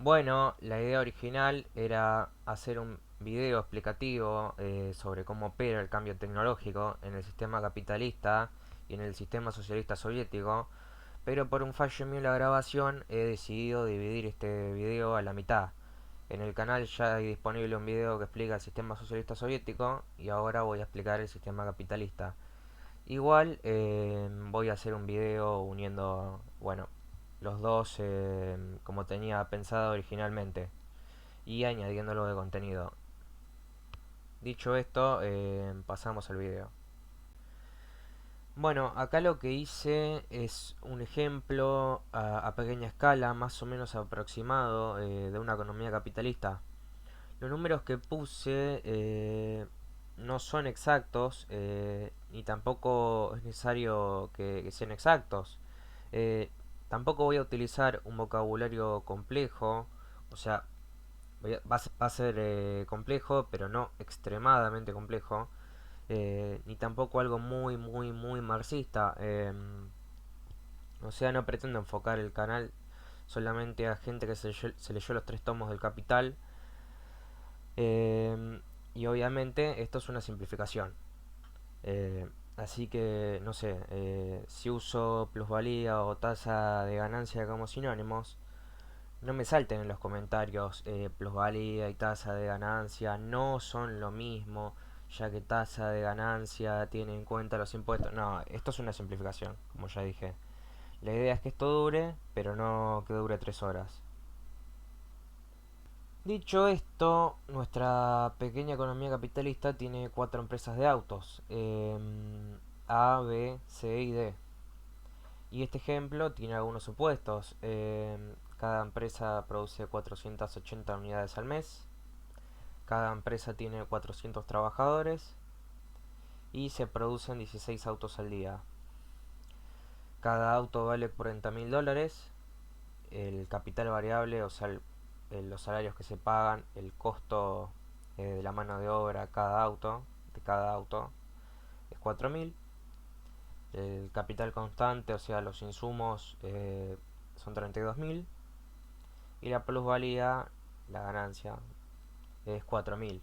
Bueno, la idea original era hacer un video explicativo sobre cómo opera el cambio tecnológico en el sistema capitalista y en el sistema socialista soviético, pero por un fallo mío en la grabación he decidido dividir este video a la mitad. En el canal ya hay disponible un video que explica el sistema socialista soviético y ahora voy a explicar el sistema capitalista. Igual voy a hacer un video uniendo, bueno, los dos como tenía pensado originalmente y añadiendo algo de contenido. Dicho esto, pasamos al video. Bueno, acá lo que hice es un ejemplo a pequeña escala, más o menos aproximado, de una economía capitalista. Los números que puse no son exactos, ni tampoco es necesario que sean exactos. Eh, Tampoco voy a utilizar un vocabulario complejo, o sea, va a ser complejo, pero no extremadamente complejo, ni tampoco algo muy marxista. O sea, no pretendo enfocar el canal solamente a gente que se leyó los tres tomos del Capital. Y obviamente esto es una simplificación. Así que, no sé, si uso plusvalía o tasa de ganancia como sinónimos, no me salten en los comentarios plusvalía y tasa de ganancia no son lo mismo, ya que tasa de ganancia tiene en cuenta los impuestos. No, esto es una simplificación, como ya dije. La idea es que esto dure, pero no que dure 3 horas. Dicho esto, nuestra pequeña economía capitalista tiene cuatro empresas de autos, A, B, C y D. Y este ejemplo tiene algunos supuestos. Cada empresa produce 480 unidades al mes, cada empresa tiene 400 trabajadores y se producen 16 autos al día. Cada auto vale $40.000. El capital variable, o sea, los salarios que se pagan, el costo de la mano de obra de cada auto, es 4.000. El capital constante, o sea, los insumos, son 32.000. Y la plusvalía, la ganancia, es 4.000.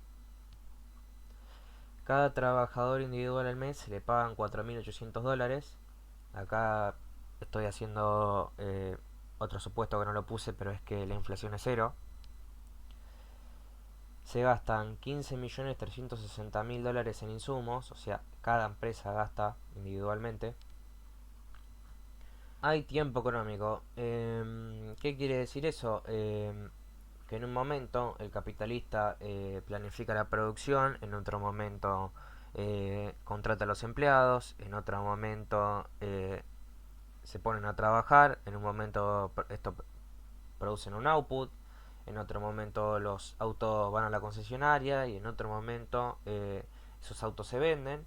Cada trabajador individual al mes se le pagan $4.800. Acá estoy haciendo otro supuesto que no lo puse, pero es que la inflación es cero. Se gastan $15.360.000 en insumos, o sea, cada empresa gasta individualmente. Hay tiempo económico. ¿Qué quiere decir eso? Que en un momento el capitalista planifica la producción, en otro momento contrata a los empleados, en otro momento se ponen a trabajar, en un momento esto producen un output, en otro momento los autos van a la concesionaria y en otro momento esos autos se venden.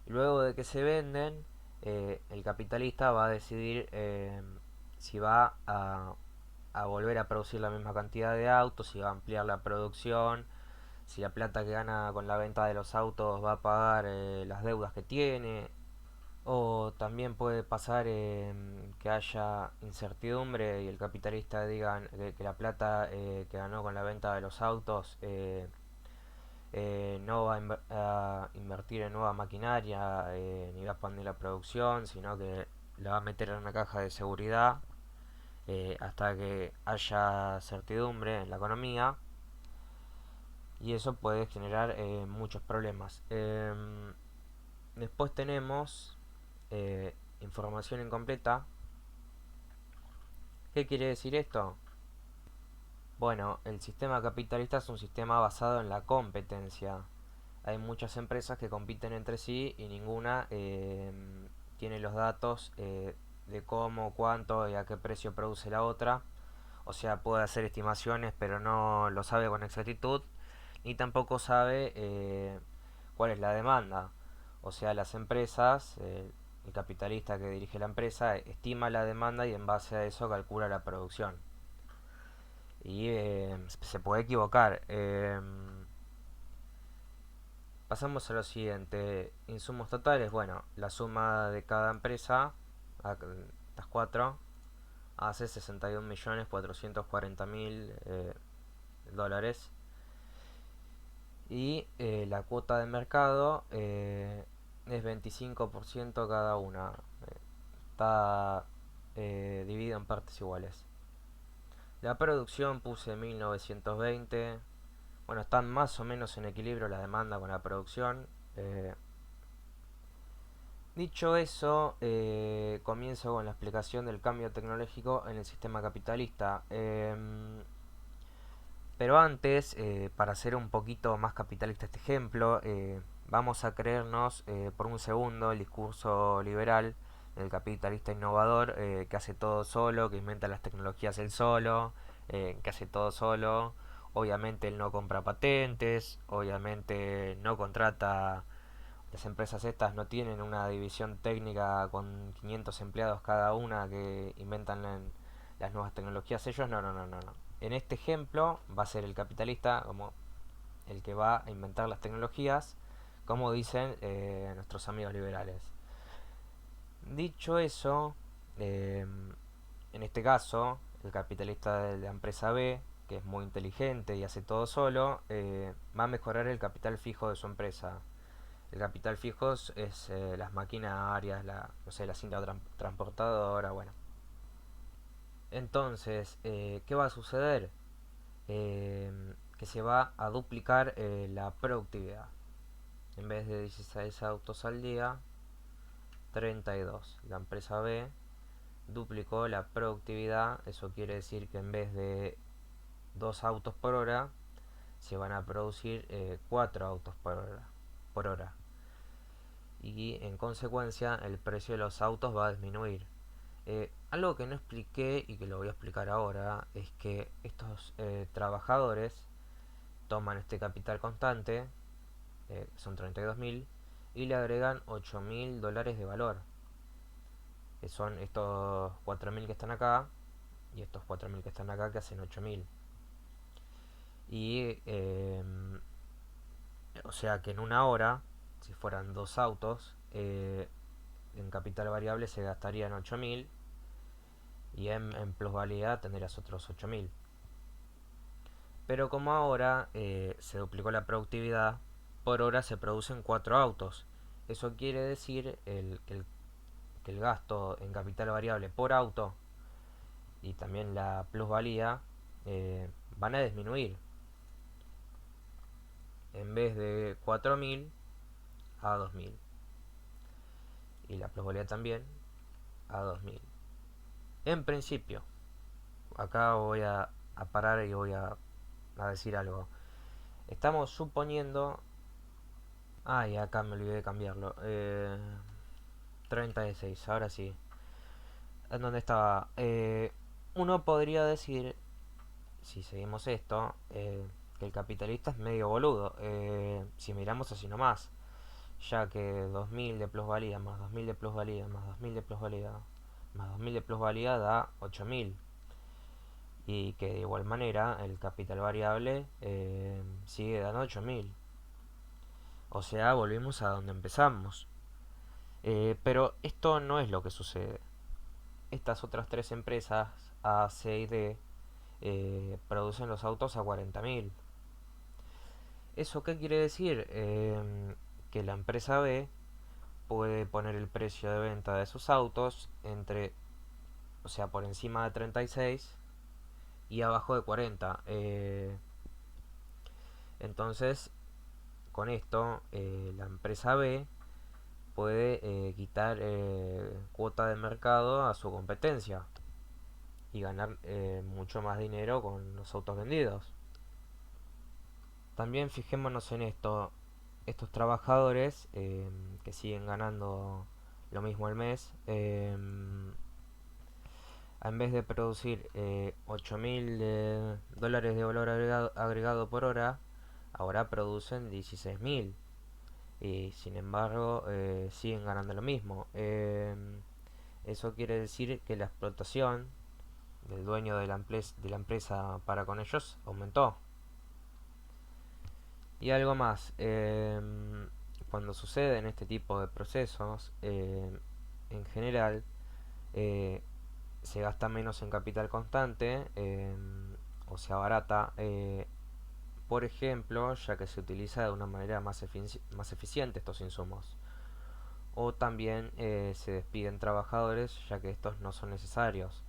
Y luego de que se venden, el capitalista va a decidir si va a volver a producir la misma cantidad de autos, si va a ampliar la producción, si la plata que gana con la venta de los autos va a pagar las deudas que tiene, o también puede pasar que haya incertidumbre y el capitalista diga que la plata que ganó con la venta de los autos no va a invertir en nueva maquinaria ni va a expandir la producción, sino que la va a meter en una caja de seguridad hasta que haya certidumbre en la economía y eso puede generar muchos problemas. Después tenemos información incompleta. ¿Qué quiere decir esto? Bueno, el sistema capitalista es un sistema basado en la competencia. Hay muchas empresas que compiten entre sí y ninguna tiene los datos de cómo, cuánto y a qué precio produce la otra. O sea, puede hacer estimaciones, pero no lo sabe con exactitud, ni tampoco sabe cuál es la demanda. O sea, las empresas, el capitalista que dirige la empresa, estima la demanda y en base a eso calcula la producción. Y se puede equivocar. Pasamos a lo siguiente. Insumos totales. Bueno, la suma de cada empresa, estas cuatro, hace 61.440.000 dólares. Y la cuota de mercado es 25% cada una. Está dividida en partes iguales. La producción puse 1920. Bueno, están más o menos en equilibrio la demanda con la producción. Dicho eso, comienzo con la explicación del cambio tecnológico en el sistema capitalista. Pero antes, para hacer un poquito más capitalista este ejemplo, vamos a creernos por un segundo el discurso liberal del capitalista innovador, que hace todo solo, que inventa las tecnologías él solo, que hace todo solo. Obviamente él no compra patentes, obviamente no contrata. Las empresas estas no tienen una división técnica con 500 empleados cada una que inventan las nuevas tecnologías ellos. No, no, no, no, no. En este ejemplo va a ser el capitalista como el que va a inventar las tecnologías, como dicen nuestros amigos liberales. Dicho eso, en este caso, el capitalista de la empresa B, que es muy inteligente y hace todo solo, va a mejorar el capital fijo de su empresa. El capital fijo es las maquinarias, no sé, la cinta transportadora, bueno. Entonces, ¿qué va a suceder? Que se va a duplicar la productividad. En vez de 16 autos al día, 32. La empresa B duplicó la productividad. Eso quiere decir que en vez de 2 autos por hora, se van a producir 4 autos por hora. Y en consecuencia el precio de los autos va a disminuir. Algo que no expliqué y que lo voy a explicar ahora es que estos trabajadores toman este capital constante, son 32.000, y le agregan 8.000 dólares de valor, que son estos 4.000 que están acá y estos 4.000 que están acá, que hacen 8.000. Y o sea que en una hora, si fueran 2 autos, en capital variable se gastarían 8.000 y en plusvalía tendrías otros 8.000. Pero como ahora se duplicó la productividad, por hora se producen 4 autos. Eso quiere decir que el gasto en capital variable por auto y también la plusvalía van a disminuir. En vez de 4.000 a 2.000. Y la plusvalía también a 2.000. En principio, acá voy a parar y voy a decir algo. Estamos suponiendo. Y acá me olvidé de cambiarlo. 36, ahora sí. ¿En dónde estaba? Uno podría decir, si seguimos esto, que el capitalista es medio boludo. Si miramos así nomás. Ya que 2.000 de plusvalía, más 2.000 de plusvalía, más 2.000 de plusvalía, más 2.000 de plusvalía da 8.000. Y que de igual manera el capital variable sigue dando 8.000. O sea, volvimos a donde empezamos. Pero esto no es lo que sucede. Estas otras tres empresas, A, C y D, producen los autos a 40.000. ¿Eso qué quiere decir? Que la empresa B puede poner el precio de venta de sus autos o sea, por encima de 36 y abajo de 40. Entonces, con esto, la empresa B puede quitar cuota de mercado a su competencia y ganar mucho más dinero con los autos vendidos. También fijémonos en esto, estos trabajadores que siguen ganando lo mismo al mes, en vez de producir 8.000 dólares de valor agregado por hora, ahora producen 16.000 y sin embargo siguen ganando lo mismo. Eso quiere decir que la explotación del dueño de la empresa para con ellos aumentó. Y algo más, cuando suceden este tipo de procesos, en general, se gasta menos en capital constante, o se abarata, por ejemplo, ya que se utiliza de una manera más eficiente estos insumos. O también se despiden trabajadores ya que estos no son necesarios.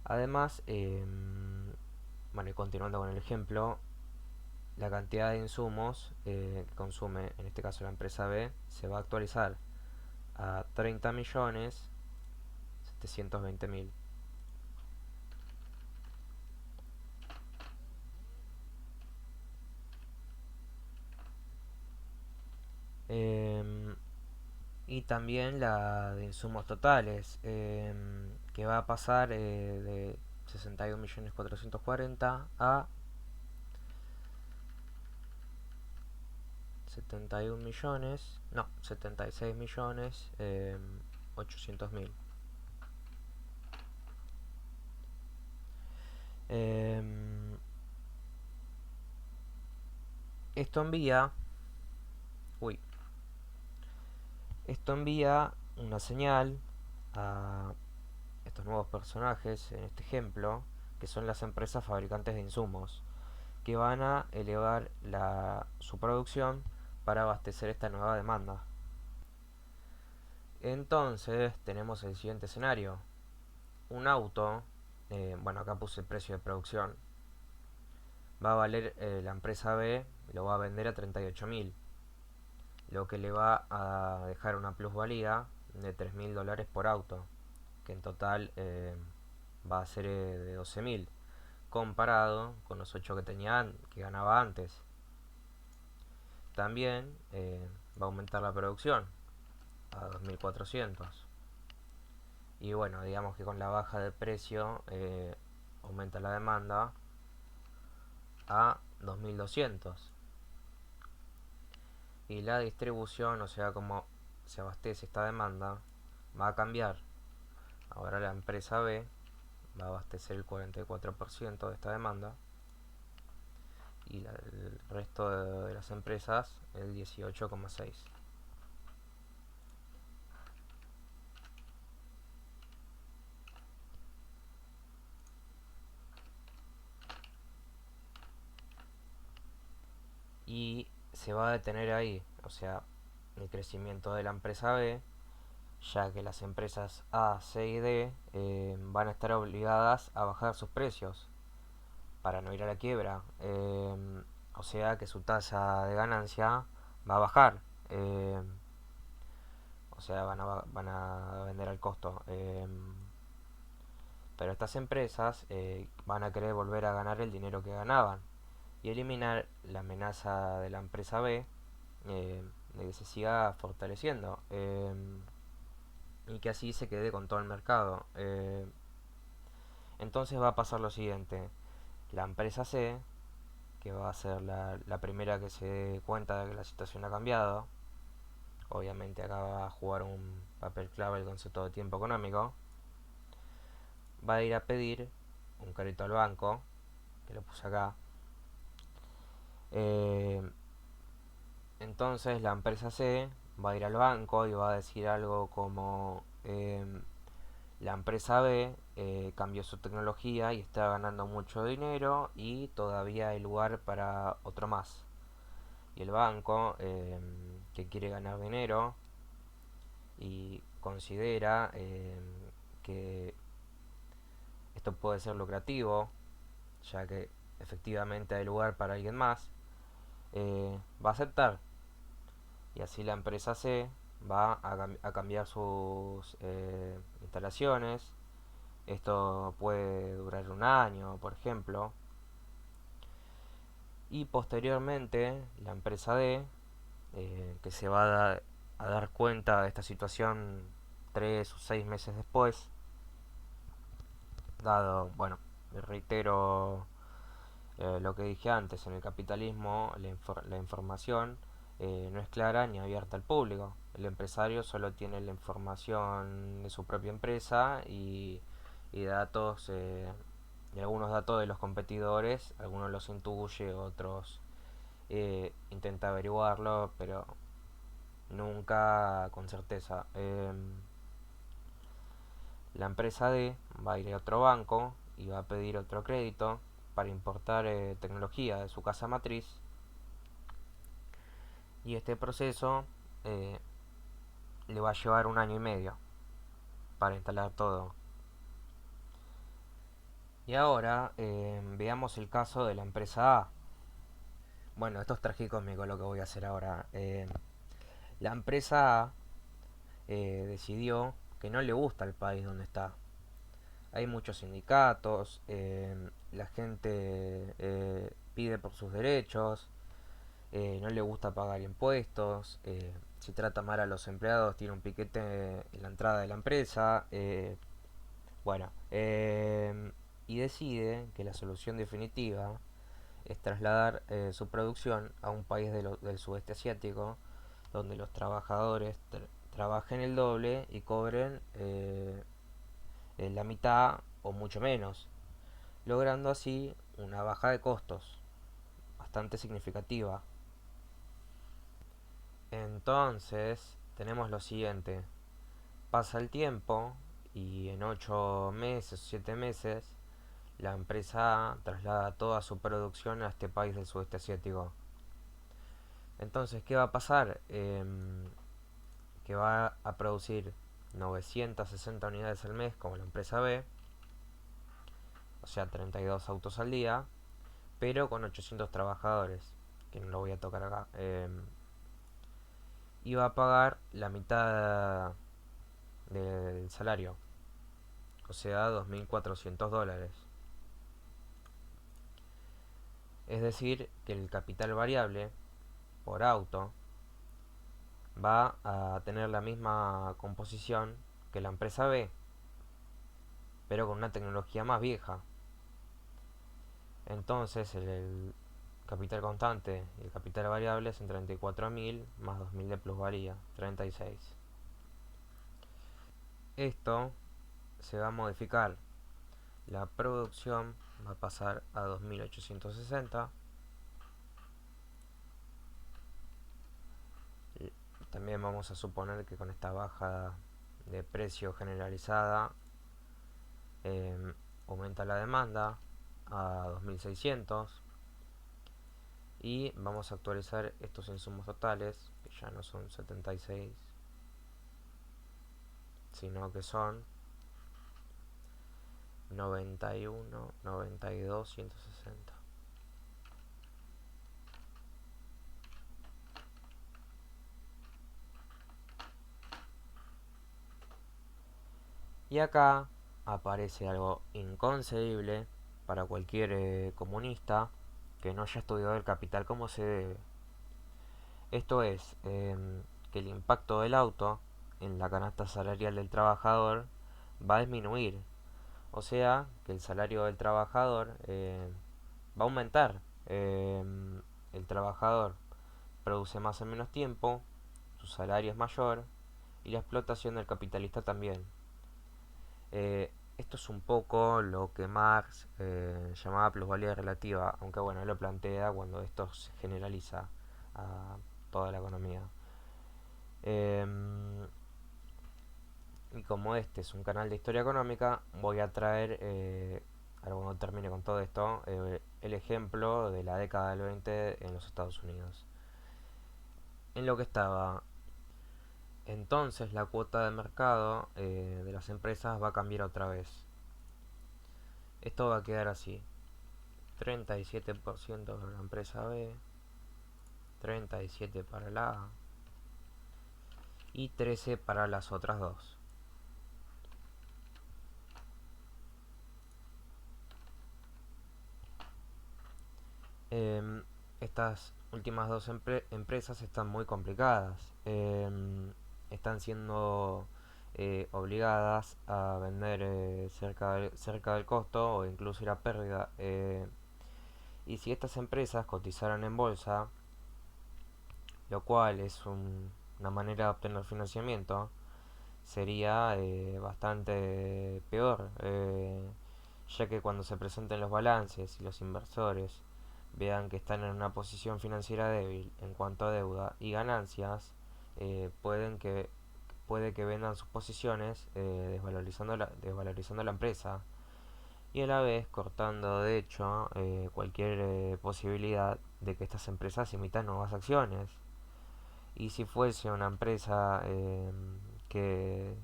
Además, bueno, y continuando con el ejemplo, la cantidad de insumos que consume, en este caso la empresa B, se va a actualizar a 30.720.000. Em, y también la de insumos totales, que va a pasar de 61.440.000 a 71 millones, no, 76.800.000. Em, esto envía, uy, esto envía una señal a estos nuevos personajes, en este ejemplo, que son las empresas fabricantes de insumos, que van a elevar su producción para abastecer esta nueva demanda. Entonces tenemos el siguiente escenario. Un auto, bueno, acá puse el precio de producción, va a valer, la empresa B lo va a vender a 38.000, lo que le va a dejar una plusvalía de $3.000 por auto, que en total va a ser de 12.000, comparado con los 8 que tenía, que ganaba antes. También va a aumentar la producción a 2.400. Y bueno, digamos que con la baja de precio aumenta la demanda a 2.200. Y la distribución, o sea, como se abastece esta demanda, va a cambiar. Ahora la empresa B va a abastecer el 44% de esta demanda y el resto de las empresas el 18,6%. Y se va a detener ahí, o sea, el crecimiento de la empresa B, ya que las empresas A, C y D van a estar obligadas a bajar sus precios para no ir a la quiebra. O sea que su tasa de ganancia va a bajar. eh, o sea, van a vender al costo. Pero estas empresas van a querer volver a ganar el dinero que ganaban y eliminar la amenaza de la empresa B, de que se siga fortaleciendo, y que así se quede con todo el mercado. Entonces va a pasar lo siguiente: la empresa C, que va a ser la primera que se dé cuenta de que la situación ha cambiado, obviamente acá va a jugar un papel clave el concepto de tiempo económico, va a ir a pedir un crédito al banco, que lo puse acá. Eh, entonces la empresa C va a ir al banco y va a decir algo como, la empresa B cambió su tecnología y está ganando mucho dinero y todavía hay lugar para otro más. Y el banco, que quiere ganar dinero y considera que esto puede ser lucrativo, ya que efectivamente hay lugar para alguien más, va a aceptar. Y así la empresa C va a cambiar sus instalaciones. Esto puede durar un año, por ejemplo. Y posteriormente la empresa D, que se va a dar cuenta de esta situación 3 o 6 meses después, dado, bueno, reitero lo que dije antes, en el capitalismo la información no es clara ni abierta al público. El empresario solo tiene la información de su propia empresa y datos, y algunos datos de los competidores, algunos los intuye, otros intenta averiguarlo, pero nunca con certeza. La empresa D va a ir a otro banco y va a pedir otro crédito para importar tecnología de su casa matriz, y este proceso eh, le va a llevar 1 año y medio para instalar todo. Y ahora veamos el caso de la empresa A. Bueno, esto es tragicómico lo que voy a hacer ahora. La empresa A decidió que no le gusta el país donde está. Hay muchos sindicatos, la gente pide por sus derechos, no le gusta pagar impuestos, si trata mal a los empleados, tiene un piquete en la entrada de la empresa. Bueno, y decide que la solución definitiva es trasladar su producción a un país del sudeste asiático, donde los trabajadores trabajen el doble y cobren la mitad o mucho menos, logrando así una baja de costos bastante significativa. Entonces, tenemos lo siguiente: pasa el tiempo y en 8 meses o 7 meses la empresa A traslada toda su producción a este país del sudeste asiático. Entonces, ¿qué va a pasar? Que va a producir 960 unidades al mes como la empresa B, o sea, 32 autos al día, pero con 800 trabajadores, que no lo voy a tocar acá. Y va a pagar la mitad del salario, o sea, $2.400. Es decir, que el capital variable por auto va a tener la misma composición que la empresa B, pero con una tecnología más vieja. Entonces el capital constante y el capital variable son 34.000 más 2.000 de plusvalía, 36. Esto se va a modificar. La producción va a pasar a 2.860. También vamos a suponer que con esta baja de precio generalizada aumenta la demanda a 2.600, y vamos a actualizar estos insumos totales, que ya no son 76, sino que son 91, 92, 160. Y acá aparece algo inconcebible para cualquier comunista que no haya estudiado el capital como se debe. Esto es que el impacto del auto en la canasta salarial del trabajador va a disminuir. O sea, que el salario del trabajador va a aumentar. El trabajador produce más en menos tiempo, su salario es mayor y la explotación del capitalista también. Esto es un poco lo que Marx llamaba plusvalía relativa, aunque bueno, él lo plantea cuando esto se generaliza a toda la economía. Y como este es un canal de historia económica, voy a traer, ahora cuando termine con todo esto, el ejemplo de la década del 20 en los Estados Unidos. En lo que estaba entonces, la cuota de mercado de las empresas va a cambiar otra vez. Esto va a quedar así: 37% para la empresa B, 37% para la A y 13% para las otras dos. Estas últimas dos empresas están muy complicadas. Están siendo obligadas a vender cerca del costo o incluso ir a pérdida. Y si estas empresas cotizaran en bolsa, lo cual es una manera de obtener financiamiento, sería bastante peor, ya que cuando se presenten los balances y los inversores vean que están en una posición financiera débil en cuanto a deuda y ganancias, puede que vendan sus posiciones, desvalorizando la empresa y a la vez cortando de hecho cualquier posibilidad de que estas empresas emitan nuevas acciones. Y si fuese una empresa que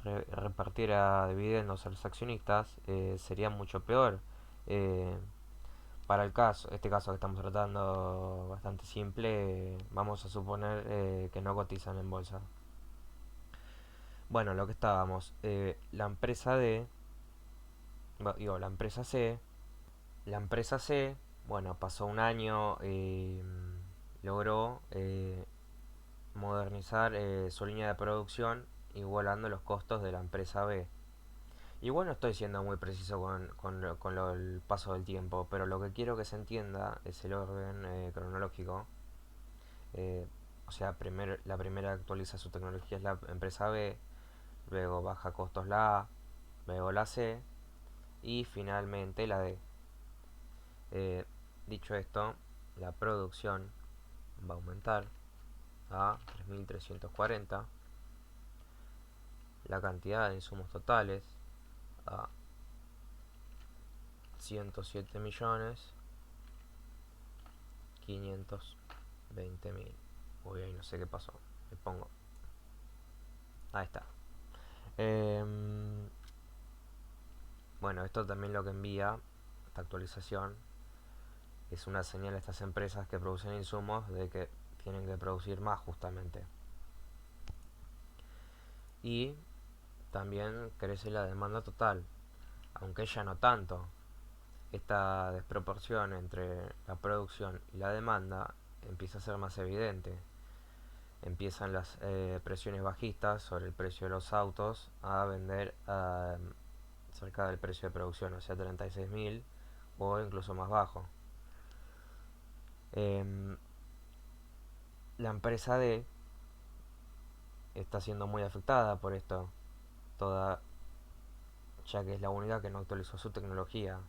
repartiera dividendos a los accionistas, sería mucho peor. Eh, para este caso que estamos tratando bastante simple, vamos a suponer que no cotizan en bolsa. Bueno, lo que estábamos, la empresa D, digo, la empresa C, bueno, pasó un año, logró modernizar su línea de producción igualando los costos de la empresa B. Igual no estoy siendo muy preciso el paso del tiempo, pero lo que quiero que se entienda es el orden cronológico. Eh, o sea, la primera que actualiza su tecnología es la empresa B, luego baja costos la A, luego la C y finalmente la D. Eh, Dicho esto, la producción va a aumentar a 3.340, la cantidad de insumos totales a 107.520.000. Uy, ahí no sé qué pasó. Le pongo. Ahí está. Bueno, esto también lo que envía, esta actualización, es una señal a estas empresas que producen insumos de que tienen que producir más justamente. Y también crece la demanda total, aunque ya no tanto. Esta desproporción entre la producción y la demanda empieza a ser más evidente. Empiezan las presiones bajistas sobre el precio de los autos a vender cerca del precio de producción, o sea 36.000 o incluso más bajo. Em, la empresa D está siendo muy afectada por esto, toda, ya que es la única que no actualizó su tecnología.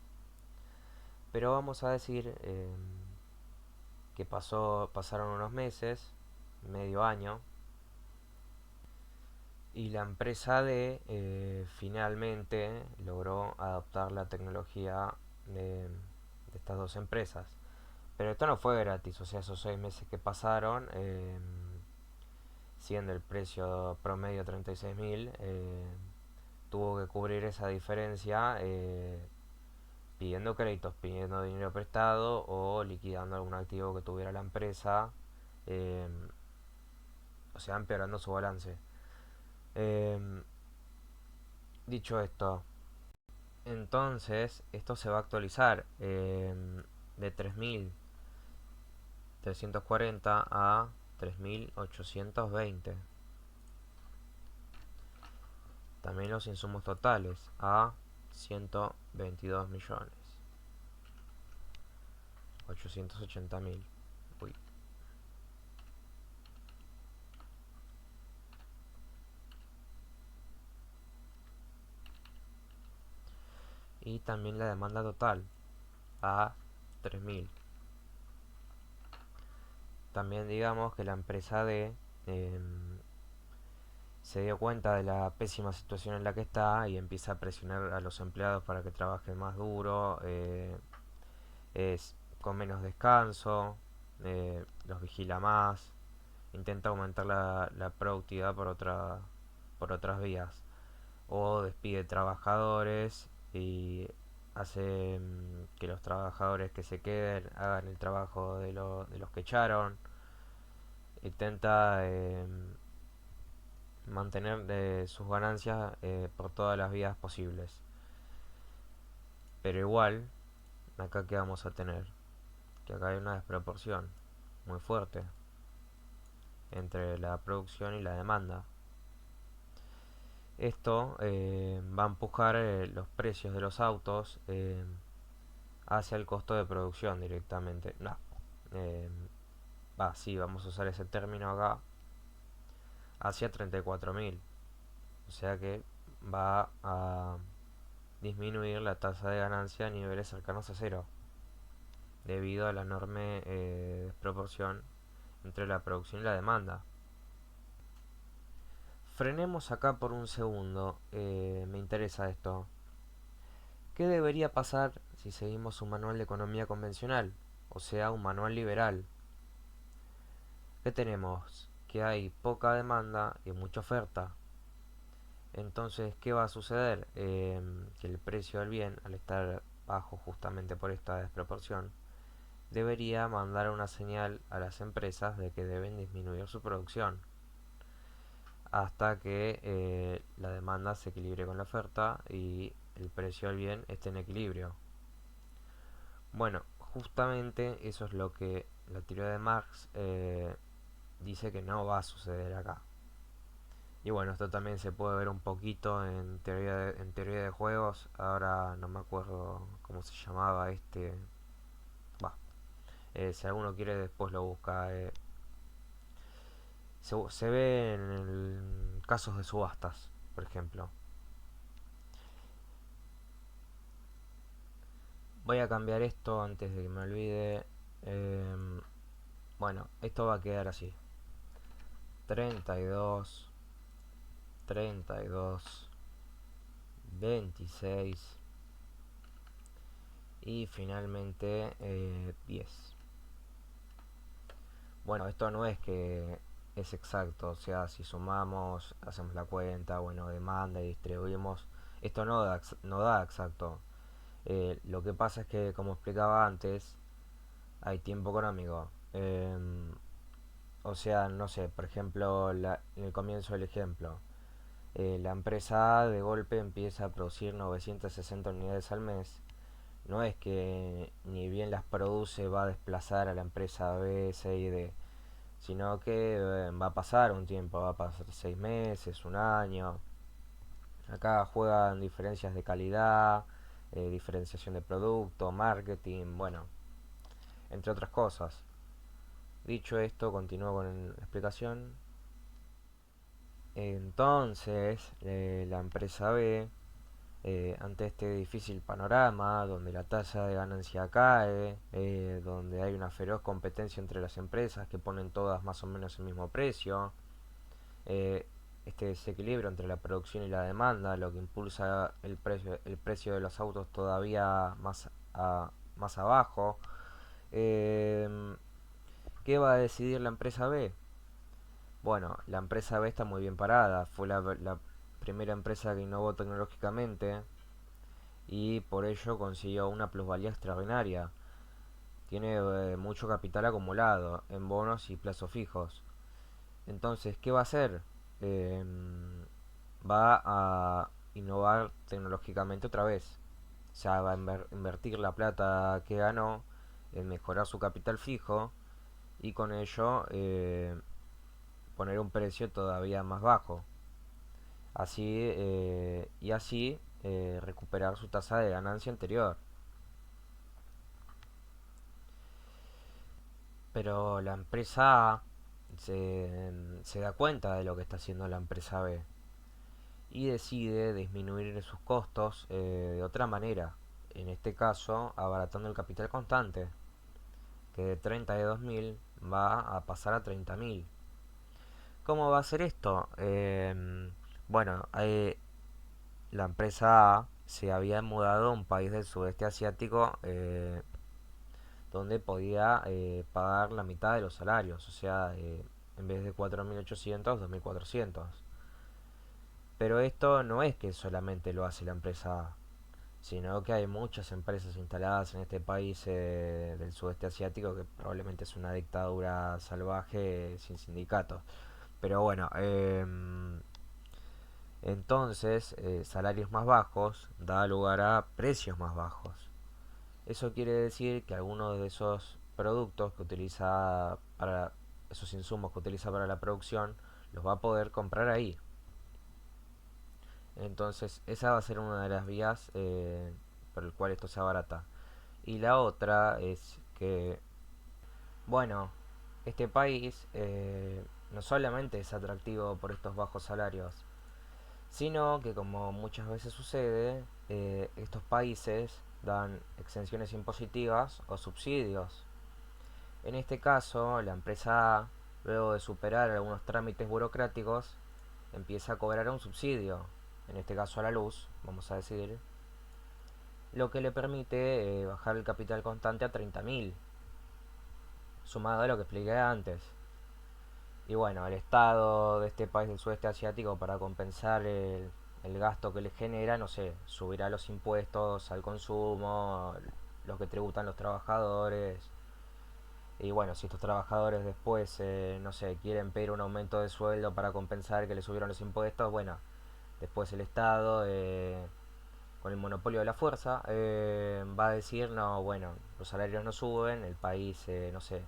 Pero vamos a decir que pasaron unos meses, medio año, y la empresa D finalmente logró adoptar la tecnología de estas dos empresas. Pero esto no fue gratis, o sea, esos 6 meses que pasaron, siendo el precio promedio 36.000, tuvo que cubrir esa diferencia pidiendo créditos, pidiendo dinero prestado o liquidando algún activo que tuviera la empresa, eh, o sea, empeorando su balance. Eh, Dicho esto, entonces esto se va a actualizar de 3.340 a 3.820. También los insumos totales a 122.880.000. Uy. Y también la demanda total a 3.000. También digamos que la empresa D se dio cuenta de la pésima situación en la que está y empieza a presionar a los empleados para que trabajen más duro, con menos descanso, los vigila más, intenta aumentar la productividad por otras vías, o despide trabajadores y hace que los trabajadores que se queden hagan el trabajo de los que echaron, intenta mantener sus ganancias por todas las vías posibles. Pero igual, acá que vamos a tener, que acá hay una desproporción muy fuerte entre la producción y la demanda. Esto va a empujar los precios de los autos hacia el costo de producción directamente. No, eh, sí, vamos a usar ese término acá, hacia 34.000. O sea que va a disminuir la tasa de ganancia a niveles cercanos a cero, debido a la enorme desproporción entre la producción y la demanda. Frenemos acá por un segundo, me interesa esto. ¿Qué debería pasar si seguimos un manual de economía convencional? O sea, un manual liberal. ¿Qué tenemos? Que hay poca demanda y mucha oferta. Entonces, ¿qué va a suceder? Que el precio del bien, al estar bajo justamente por esta desproporción, debería mandar una señal a las empresas de que deben disminuir su producción hasta que la demanda se equilibre con la oferta y el precio del bien esté en equilibrio. Bueno, justamente eso es lo que la teoría de Marx dice que no va a suceder acá. Y bueno, esto también se puede ver un poquito en teoría de juegos. Ahora no me acuerdo cómo se llamaba este. Va, si alguno quiere después lo busca. Se ve en casos de subastas, por ejemplo. Voy a cambiar esto antes de que me olvide. Em, bueno, esto va a quedar así. 32, 32, 26 y finalmente 10. Bueno, esto no es que es exacto, o sea, si sumamos, hacemos la cuenta, bueno, demanda y distribuimos, esto no da exacto. Lo que pasa es que, como explicaba antes, hay tiempo económico. O sea, no sé, por ejemplo, en el comienzo del ejemplo, la empresa A de golpe empieza a producir 960 unidades al mes. No es que ni bien las produce va a desplazar a la empresa B, C y D, sino que va a pasar un tiempo, va a pasar 6 meses, un año. Acá juegan diferencias de calidad, diferenciación de producto, marketing, bueno, entre otras cosas. Dicho esto, continúo con la explicación. Entonces, la empresa B, ante este difícil panorama, donde la tasa de ganancia cae, donde hay una feroz competencia entre las empresas que ponen todas más o menos el mismo precio, eh, este desequilibrio entre la producción y la demanda, lo que impulsa el precio de los autos todavía más abajo. Eh, ¿Qué va a decidir la empresa B? Bueno, la empresa B está muy bien parada, fue la primera empresa que innovó tecnológicamente y por ello consiguió una plusvalía extraordinaria. Tiene mucho capital acumulado en bonos y plazos fijos. Entonces, ¿qué va a hacer? Va a innovar tecnológicamente otra vez. O sea, va a invertir la plata que ganó en mejorar su capital fijo y con ello poner un precio todavía más bajo. Así recuperar su tasa de ganancia anterior. Pero la empresa A se da cuenta de lo que está haciendo la empresa B y decide disminuir sus costos de otra manera. En este caso, abaratando el capital constante, que de 32.000 va a pasar a 30.000. ¿Cómo va a ser esto? Bueno, la empresa A se había mudado a un país del sudeste asiático donde podía pagar la mitad de los salarios, o sea, en vez de 4.800, 2.400. Pero esto no es que solamente lo hace la empresa A, sino que hay muchas empresas instaladas en este país del sudeste asiático que probablemente es una dictadura salvaje sin sindicatos. Pero bueno, entonces salarios más bajos da lugar a precios más bajos. Eso quiere decir que algunos de esos productos que utiliza para esos insumos que utiliza para la producción los va a poder comprar ahí. Entonces esa va a ser una de las vías por el cual esto se abarata. Y la otra es que, bueno, este país no solamente es atractivo por estos bajos salarios, sino que como muchas veces sucede, estos países dan exenciones impositivas o subsidios. En este caso, la empresa A, luego de superar algunos trámites burocráticos, empieza a cobrar un subsidio, en este caso a la luz, vamos a decir, lo que le permite bajar el capital constante a 30.000, sumado a lo que expliqué antes. Y bueno, el Estado de este país del sudeste asiático, para compensar el gasto que le genera, no sé, subirá los impuestos al consumo, los que tributan los trabajadores. Y bueno, si estos trabajadores después, no sé, quieren pedir un aumento de sueldo para compensar que le subieron los impuestos, bueno, después el Estado, con el monopolio de la fuerza, va a decir, no, bueno, los salarios no suben, el país, no sé,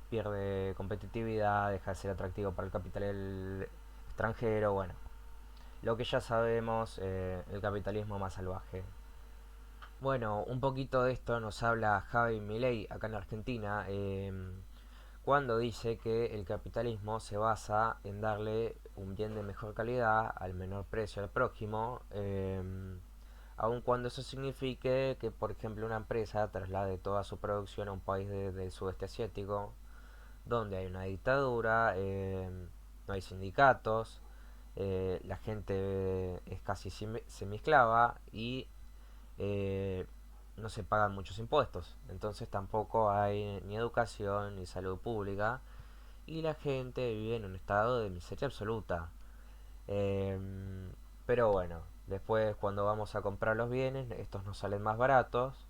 pierde competitividad, deja de ser atractivo para el capital extranjero, bueno, lo que ya sabemos, el capitalismo más salvaje. Bueno, un poquito de esto nos habla Javi Milei acá en Argentina, cuando dice que el capitalismo se basa en darle un bien de mejor calidad al menor precio al prójimo, aun cuando eso signifique que, por ejemplo, una empresa traslade toda su producción a un país del sudeste asiático, donde hay una dictadura, no hay sindicatos, la gente es casi semiesclava y eh, no se pagan muchos impuestos. Entonces tampoco hay ni educación ni salud pública y la gente vive en un estado de miseria absoluta. Pero bueno, después cuando vamos a comprar los bienes, estos nos salen más baratos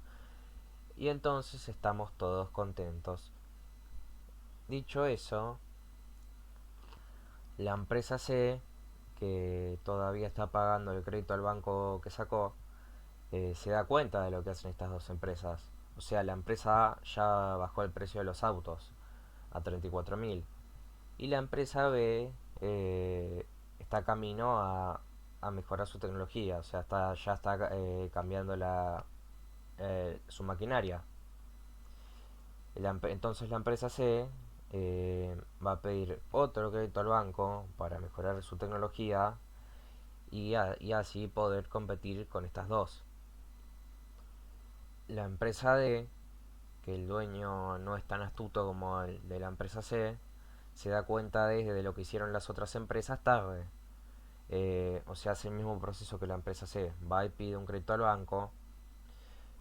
y entonces estamos todos contentos. Dicho eso, la empresa C, que todavía está pagando el crédito al banco que sacó, se da cuenta de lo que hacen estas dos empresas. O sea, la empresa A ya bajó el precio de los autos a 34.000 y la empresa B está camino a mejorar su tecnología, o sea, ya está cambiando su maquinaria. Entonces la empresa C va a pedir otro crédito al banco para mejorar su tecnología y así poder competir con estas dos. La empresa D, que el dueño no es tan astuto como el de la empresa C, se da cuenta de lo que hicieron las otras empresas tarde. O sea, hace el mismo proceso que la empresa C. Va y pide un crédito al banco,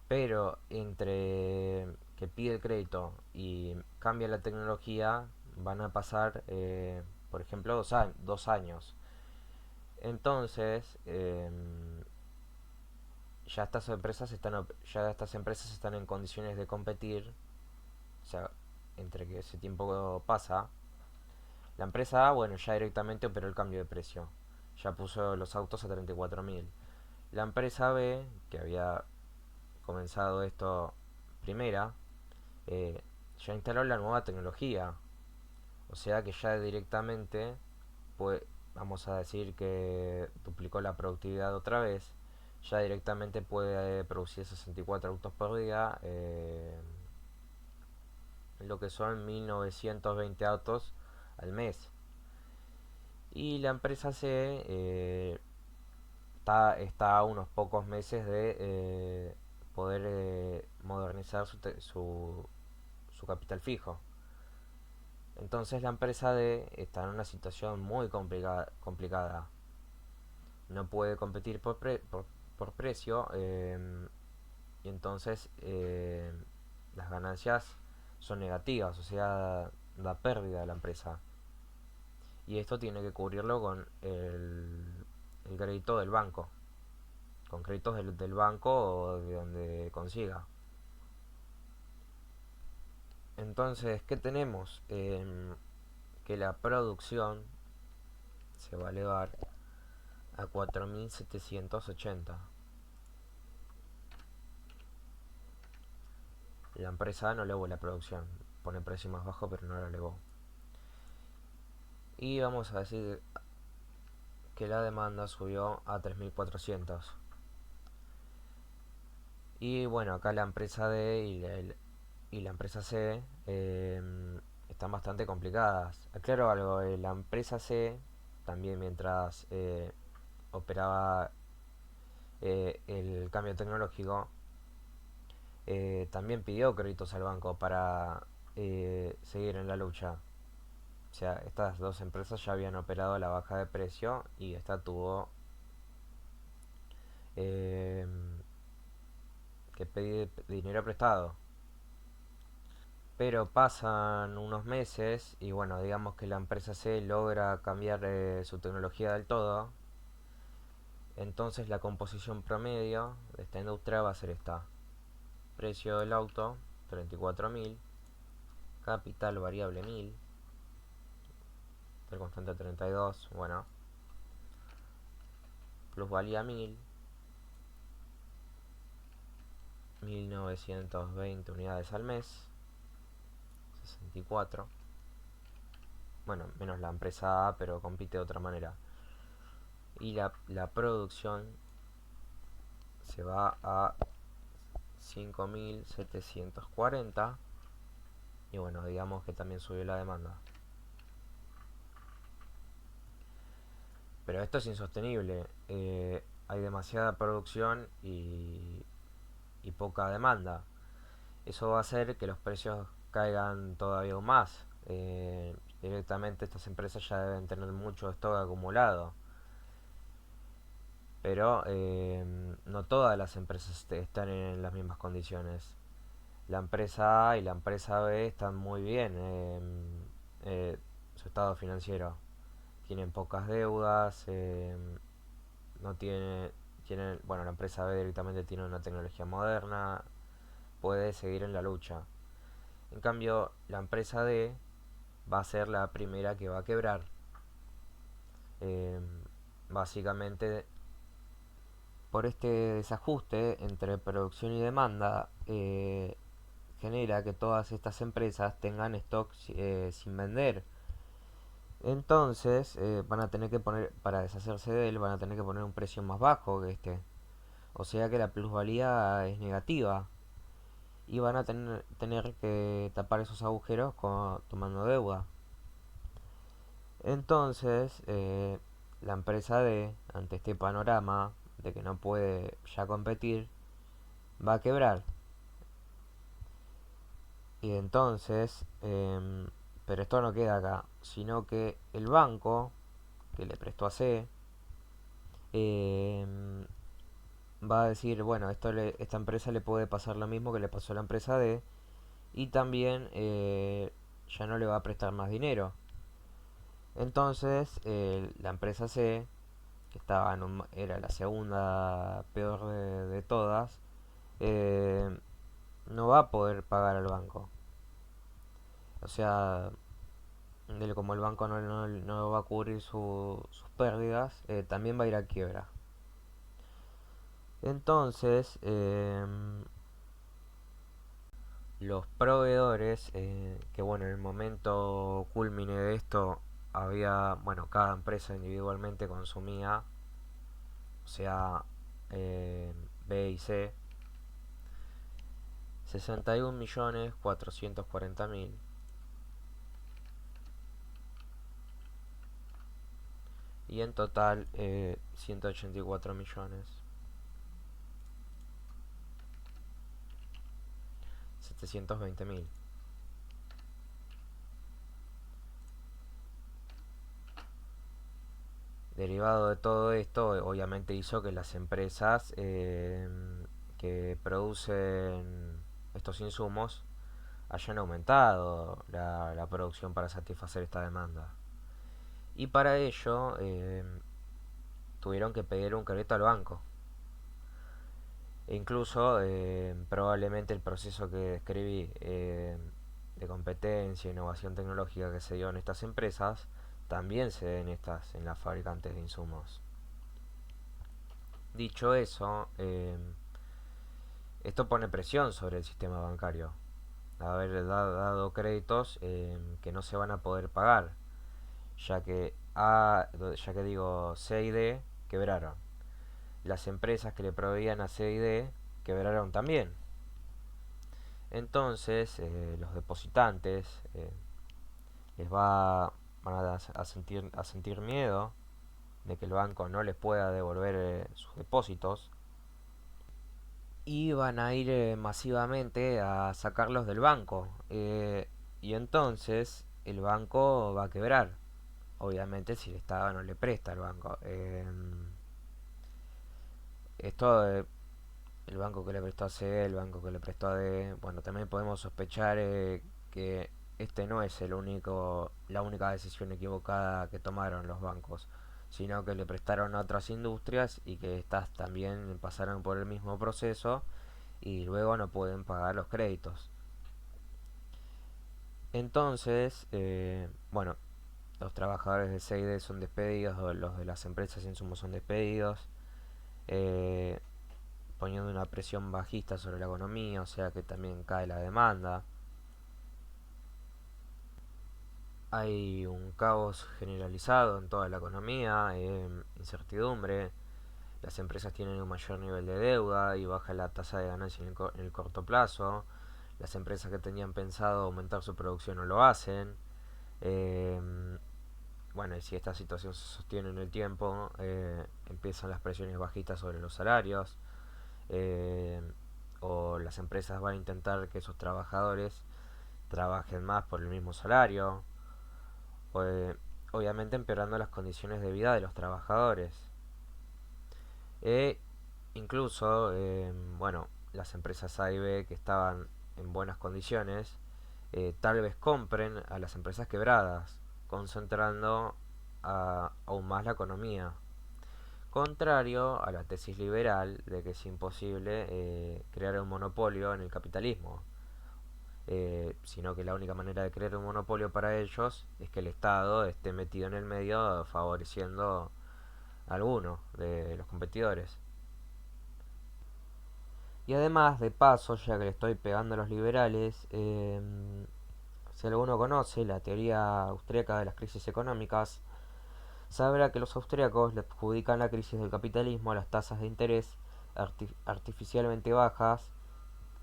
pero entre que pide el crédito y cambia la tecnología, van a pasar, por ejemplo, 2 años. Entonces, ya estas empresas están en condiciones de competir. O sea, entre que ese tiempo pasa, la empresa A, bueno, ya directamente operó el cambio de precio. Ya puso los autos a 34.000. La empresa B, que había comenzado esto primera, eh, ya instaló la nueva tecnología. O sea que ya directamente, pues, vamos a decir que duplicó la productividad otra vez. Ya directamente puede producir 64 autos por día, lo que son 1920 autos al mes. Y la empresa C está a unos pocos meses de poder modernizar su capital fijo. Entonces la empresa D está en una situación muy complicada. No puede competir por precio, y entonces las ganancias son negativas, o sea, da pérdida a la empresa. Y esto tiene que cubrirlo con el crédito del banco, con créditos del banco o de donde consiga. Entonces, ¿qué tenemos? Que la producción se va a elevar a 4.780. La empresa no elevó la producción, pone precio más bajo pero no la elevó. Y vamos a decir que la demanda subió a 3.400. Y bueno, acá la empresa D y la empresa C están bastante complicadas. Aclaro algo, la empresa C también mientras operaba el cambio tecnológico, también pidió créditos al banco para seguir en la lucha. O sea, estas dos empresas ya habían operado a la baja de precio y esta tuvo eh, que pedir dinero prestado. Pero pasan unos meses y bueno, digamos que la empresa C logra cambiar su tecnología del todo. Entonces la composición promedio de esta industria va a ser esta. Precio del auto, 34.000. Capital variable 1000. El constante 32. Bueno. Plusvalía 1000. 1920 unidades al mes. 64. Bueno, menos la empresa A, pero compite de otra manera. Y la producción se va a 5740. Y bueno, digamos que también subió la demanda. Pero esto es insostenible. Hay demasiada producción y poca demanda. Eso va a hacer que los precios caigan todavía aún más. Directamente estas empresas ya deben tener mucho stock acumulado. Pero no todas las empresas están en las mismas condiciones. La empresa A y la empresa B están muy bien su estado financiero. Tienen pocas deudas, no tienen, bueno, la empresa B directamente tiene una tecnología moderna, puede seguir en la lucha. En cambio, la empresa D va a ser la primera que va a quebrar. Eh, Básicamente, por este desajuste entre producción y demanda, genera que todas estas empresas tengan stock sin vender. Entonces, van a tener que poner, para deshacerse de él, van a tener que poner un precio más bajo que este. O sea que la plusvalía es negativa. Y van a tener que tapar esos agujeros tomando deuda. Entonces, la empresa D, ante este panorama de que no puede ya competir, va a quebrar. Y entonces, pero esto no queda acá, sino que el banco que le prestó a C em, va a decir, bueno, esta empresa le puede pasar lo mismo que le pasó a la empresa D y también ya no le va a prestar más dinero. Entonces, la empresa C, que era la segunda peor de todas, eh, no va a poder pagar al banco. O sea, como el banco no va a cubrir sus pérdidas, también va a ir a quiebra. Entonces, los proveedores, que bueno, en el momento culmine de esto, había, bueno, cada empresa individualmente consumía, o sea, B y C, 61.440.000. Y en total 184.720.000. Derivado de todo esto, obviamente hizo que las empresas que producen estos insumos hayan aumentado la producción para satisfacer esta demanda. Y para ello tuvieron que pedir un crédito al banco. E incluso probablemente el proceso que describí de competencia e innovación tecnológica que se dio en estas empresas también se den en las fabricantes de insumos. Dicho eso, esto pone presión sobre el sistema bancario. Haber dado créditos que no se van a poder pagar, ya que digo C y D quebraron. Las empresas que le proveían a C y D quebraron también. Entonces, los depositantes les van a sentir miedo de que el banco no les pueda devolver sus depósitos y van a ir masivamente a sacarlos del banco. Y entonces el banco va a quebrar. Obviamente si el Estado no le presta al banco. Esto, el banco que le prestó a C, el banco que le prestó a D, bueno, también podemos sospechar que este no es la única decisión equivocada que tomaron los bancos, sino que le prestaron a otras industrias y que estas también pasaron por el mismo proceso y luego no pueden pagar los créditos. Entonces, bueno, los trabajadores de C&D son despedidos, o los de las empresas de insumos son despedidos, eh, poniendo una presión bajista sobre la economía, o sea que también cae la demanda. Hay un caos generalizado en toda la economía, incertidumbre, las empresas tienen un mayor nivel de deuda y baja la tasa de ganancia en el corto plazo, las empresas que tenían pensado aumentar su producción no lo hacen. Eh, bueno, y si esta situación se sostiene en el tiempo, empiezan las presiones bajistas sobre los salarios, eh, o las empresas van a intentar que sus trabajadores trabajen más por el mismo salario, o, obviamente empeorando las condiciones de vida de los trabajadores. E incluso, bueno, las empresas A y B que estaban en buenas condiciones, tal vez compren a las empresas quebradas, concentrando aún más la economía. Contrario a la tesis liberal de que es imposible crear un monopolio en el capitalismo, sino que la única manera de crear un monopolio para ellos es que el Estado esté metido en el medio favoreciendo a alguno de los competidores. Y además, de paso, ya que le estoy pegando a los liberales, si alguno conoce la teoría austríaca de las crisis económicas, sabrá que los austríacos le adjudican la crisis del capitalismo a las tasas de interés artificialmente bajas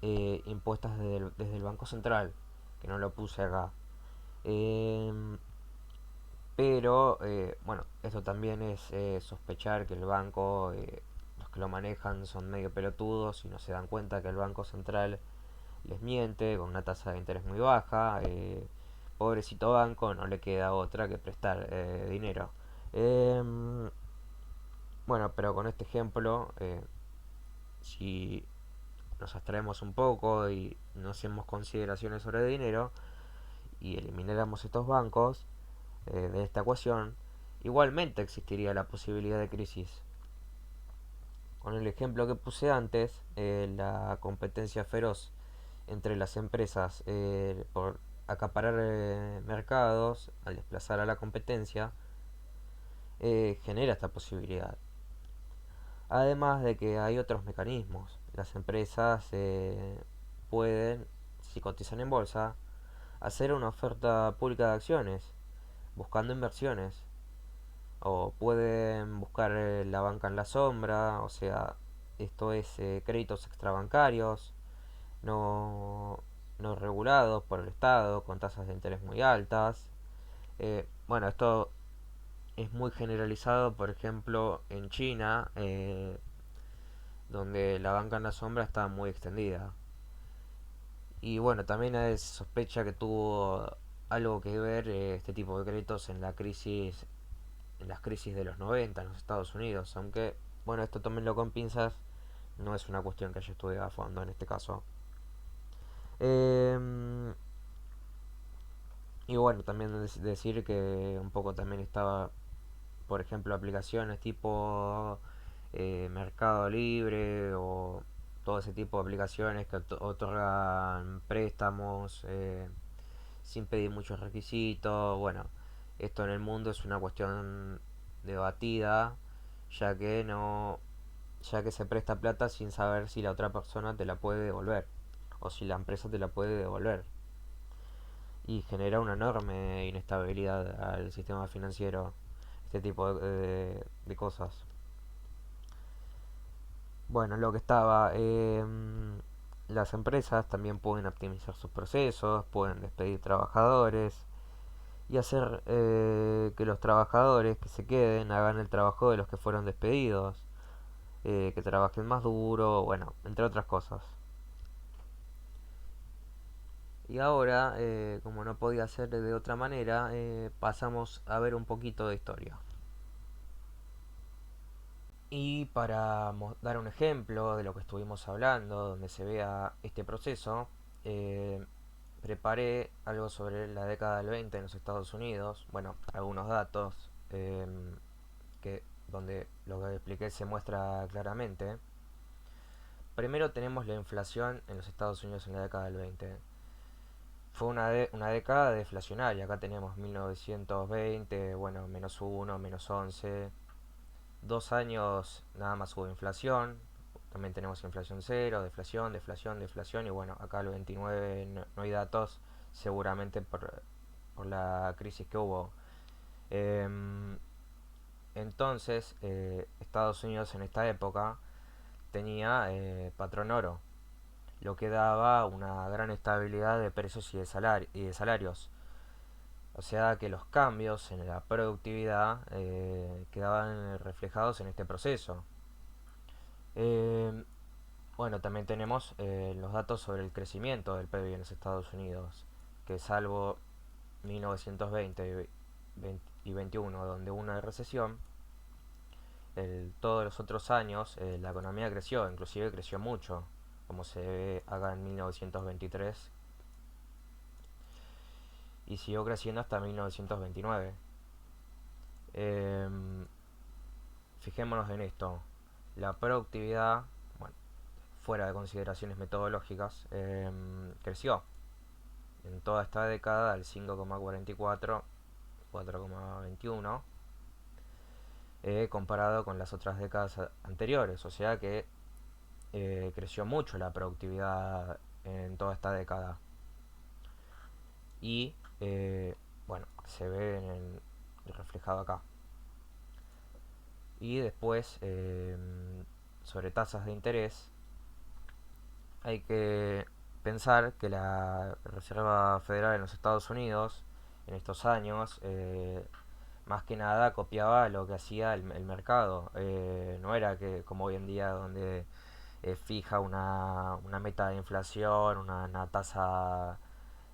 impuestas desde el Banco Central, que no lo puse acá. Eh, pero, bueno, esto también es sospechar que el banco, los que lo manejan son medio pelotudos y no se dan cuenta que el Banco Central les miente con una tasa de interés muy baja. Pobrecito banco, no le queda otra que prestar dinero. Em, bueno, pero con este ejemplo, si nos abstraemos un poco y no hacemos consideraciones sobre el dinero y elimináramos estos bancos de esta ecuación, igualmente existiría la posibilidad de crisis. Con el ejemplo que puse antes, la competencia feroz entre las empresas por acaparar mercados al desplazar a la competencia genera esta posibilidad. Además de que hay otros mecanismos. Las empresas pueden, si cotizan en bolsa, hacer una oferta pública de acciones, buscando inversiones. O pueden buscar la banca en la sombra, o sea, esto es créditos extrabancarios, no, no regulados por el Estado, con tasas de interés muy altas. Bueno, esto es muy generalizado, por ejemplo, en China, donde la banca en la sombra está muy extendida. Y bueno, también hay sospecha que tuvo algo que ver este tipo de créditos en las crisis de los 90 en los Estados Unidos, aunque bueno, esto tómenlo con pinzas, no es una cuestión que haya estudiado a fondo en este caso. Eh, y bueno, también decir que un poco también estaba, por ejemplo, aplicaciones tipo Mercado Libre o todo ese tipo de aplicaciones que otorgan préstamos sin pedir muchos requisitos. Bueno, esto en el mundo es una cuestión debatida, ya que no, ya que se presta plata sin saber si la otra persona te la puede devolver o si la empresa te la puede devolver y genera una enorme inestabilidad al sistema financiero este tipo de cosas. Bueno, lo que estaba, las empresas también pueden optimizar sus procesos, pueden despedir trabajadores y hacer que los trabajadores que se queden hagan el trabajo de los que fueron despedidos, que trabajen más duro, bueno, entre otras cosas. Y ahora, como no podía ser de otra manera, pasamos a ver un poquito de historia. Y para dar un ejemplo de lo que estuvimos hablando, donde se vea este proceso, eh, preparé algo sobre la década del 20 en los Estados Unidos. Bueno, algunos datos que donde lo que expliqué se muestra claramente. Primero tenemos la inflación en los Estados Unidos en la década del 20. Fue una década deflacionaria. Acá tenemos 1920, bueno, -1, -11. 2 años nada más hubo inflación. También tenemos inflación cero, deflación, deflación, deflación. Y bueno, acá el 29 no hay datos, seguramente por la crisis que hubo. Em, entonces, Estados Unidos en esta época tenía patrón oro, lo que daba una gran estabilidad de precios y de salarios. O sea que los cambios en la productividad quedaban reflejados en este proceso. Eh, bueno, también tenemos los datos sobre el crecimiento del PIB en los Estados Unidos, que salvo 1920 y 21, donde hubo una recesión, todos los otros años la economía creció, inclusive creció mucho, como se ve acá en 1923, y siguió creciendo hasta 1929. Em, Fijémonos en esto, la productividad, bueno, fuera de consideraciones metodológicas, creció en toda esta década al 5,44, 4,21, comparado con las otras décadas anteriores, o sea que creció mucho la productividad en toda esta década. Y bueno, se ve reflejado acá. Y después, sobre tasas de interés, hay que pensar que la Reserva Federal en los Estados Unidos en estos años más que nada copiaba lo que hacía el mercado. No era que como hoy en día donde fija una meta de inflación, una tasa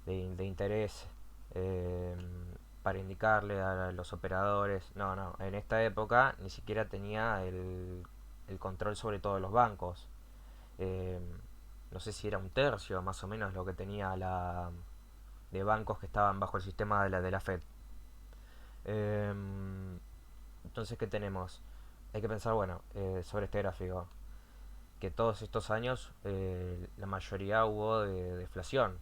de interés eh, para indicarle a los operadores. No, no, en esta época ni siquiera tenía el control sobre todos los bancos. Eh, no sé si era un tercio más o menos lo que tenía de bancos que estaban bajo el sistema de la Fed. Eh, entonces, ¿qué tenemos? Hay que pensar, bueno, sobre este gráfico, que todos estos años la mayoría hubo de deflación.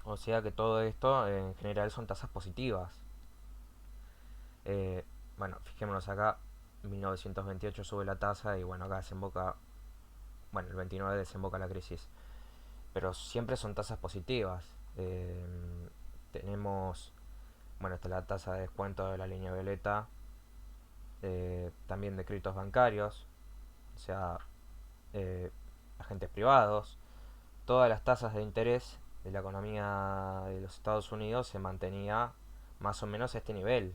O sea que todo esto en general son tasas positivas. Eh, bueno, fijémonos acá, 1928 sube la tasa y bueno, acá desemboca, bueno, el 29 desemboca la crisis. Pero siempre son tasas positivas. Tenemos, bueno, está la tasa de descuento de la línea violeta, también de créditos bancarios, o sea, eh, agentes privados. Todas las tasas de interés de la economía de los Estados Unidos se mantenía más o menos a este nivel.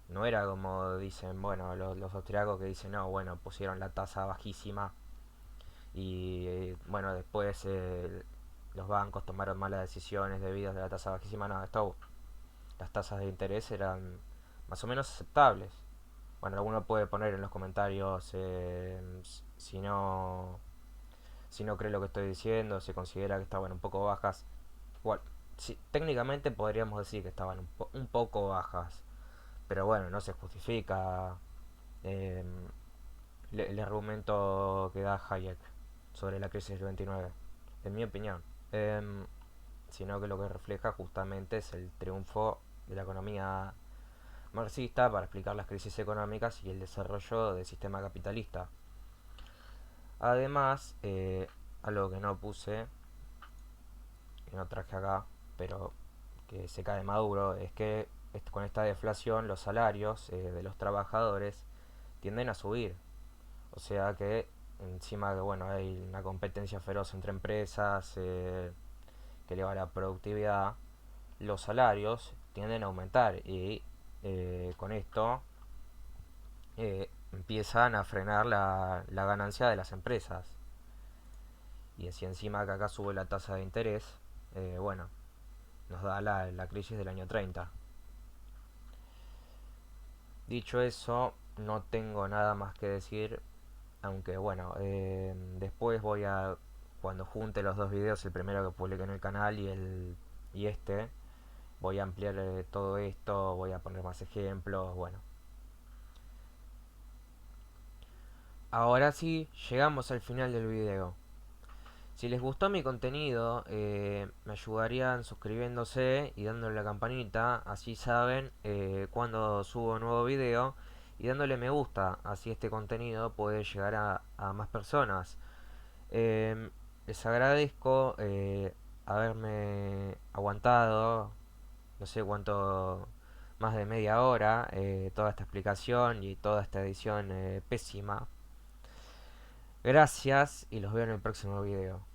No era como dicen, bueno, los austriacos que dicen, no, bueno, pusieron la tasa bajísima y bueno, después los bancos tomaron malas decisiones debido a la tasa bajísima. No, las tasas de interés eran más o menos aceptables. Bueno, alguno puede poner en los comentarios si no cree lo que estoy diciendo, si considera que estaban un poco bajas. Igual, sí, técnicamente podríamos decir que estaban un poco bajas, pero bueno, no se justifica eh, el argumento que da Hayek sobre la crisis del 29, en mi opinión. Em, Sino que lo que refleja justamente es el triunfo de la economía marxista para explicar las crisis económicas y el desarrollo del sistema capitalista. Además, algo que no puse, que no traje acá, pero que se cae maduro, es que con esta deflación los salarios de los trabajadores tienden a subir. O sea que encima que bueno hay una competencia feroz entre empresas que eleva la productividad, los salarios tienden a aumentar y con esto empiezan a frenar la ganancia de las empresas. Y así encima que acá sube la tasa de interés, bueno, nos da la crisis del año 30. Dicho eso, no tengo nada más que decir, aunque bueno, después cuando junte los dos videos, el primero que publiqué en el canal y este, voy a ampliar todo esto, voy a poner más ejemplos, bueno. Ahora sí, llegamos al final del video. Si les gustó mi contenido, me ayudarían suscribiéndose y dándole a la campanita, así saben cuando subo un nuevo video, y dándole me gusta, así este contenido puede llegar a más personas. Les agradezco haberme aguantado, no sé cuánto, más de media hora, toda esta explicación y toda esta edición pésima. Gracias y los veo en el próximo video.